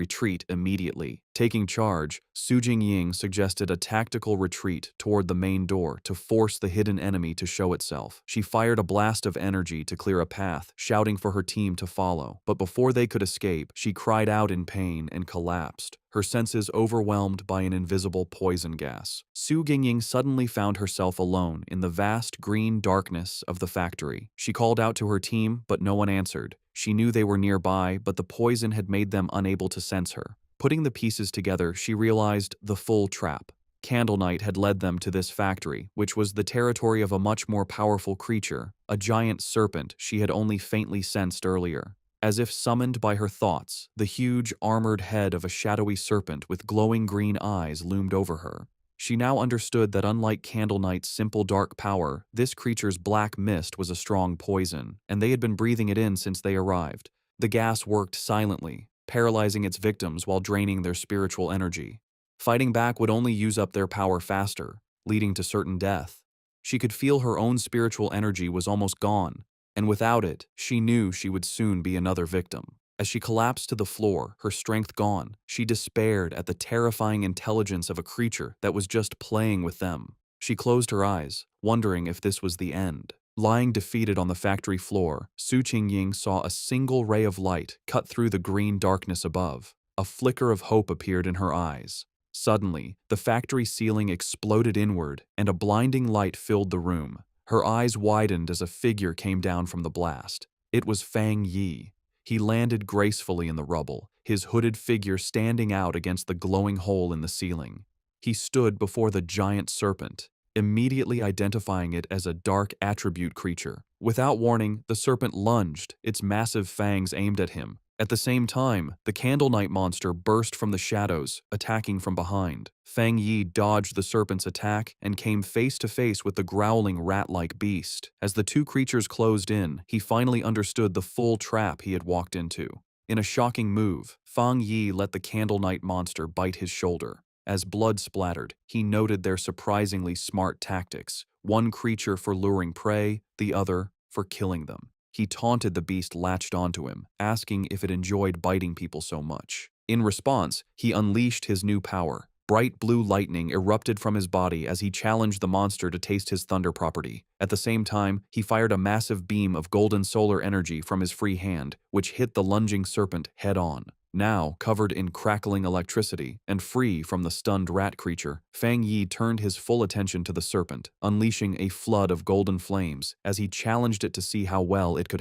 retreat immediately. Taking charge, Su Jingying suggested a tactical retreat toward the main door to force the hidden enemy to show itself. She fired a blast of energy to clear a path, shouting for her team to follow. But before they could escape, she cried out in pain and collapsed, her senses overwhelmed by an invisible poison gas. Su Jingying suddenly found herself alone in the vast green darkness of the factory. She called out to her team, but no one answered. She knew they were nearby, but the poison had made them unable to sense her. Putting the pieces together, she realized the full trap. Candle Knight had led them to this factory, which was the territory of a much more powerful creature, a giant serpent she had only faintly sensed earlier. As if summoned by her thoughts, the huge, armored head of a shadowy serpent with glowing green eyes loomed over her. She now understood that unlike Candle Knight's simple dark power, this creature's black mist was a strong poison, and they had been breathing it in since they arrived. The gas worked silently, paralyzing its victims while draining their spiritual energy. Fighting back would only use up their power faster, leading to certain death. She could feel her own spiritual energy was almost gone, and without it, she knew she would soon be another victim. As she collapsed to the floor, her strength gone, she despaired at the terrifying intelligence of a creature that was just playing with them. She closed her eyes, wondering if this was the end. Lying defeated on the factory floor, Su Jingying saw a single ray of light cut through the green darkness above. A flicker of hope appeared in her eyes. Suddenly, the factory ceiling exploded inward, and a blinding light filled the room. Her eyes widened as a figure came down from the blast. It was Fang Yi. He landed gracefully in the rubble, his hooded figure standing out against the glowing hole in the ceiling. He stood before the giant serpent, immediately identifying it as a dark attribute creature. Without warning, the serpent lunged, its massive fangs aimed at him. At the same time, the Candle Knight monster burst from the shadows, attacking from behind. Fang Yi dodged the serpent's attack and came face to face with the growling rat-like beast. As the two creatures closed in, he finally understood the full trap he had walked into. In a shocking move, Fang Yi let the Candle Knight monster bite his shoulder. As blood splattered, he noted their surprisingly smart tactics, one creature for luring prey, the other for killing them. He taunted the beast latched onto him, asking if it enjoyed biting people so much. In response, he unleashed his new power. Bright blue lightning erupted from his body as he challenged the monster to taste his thunder property. At the same time, he fired a massive beam of golden solar energy from his free hand, which hit the lunging serpent head-on. Now, covered in crackling electricity and free from the stunned rat creature, Fang Yi turned his full attention to the serpent, unleashing a flood of golden flames as he challenged it to see how well it could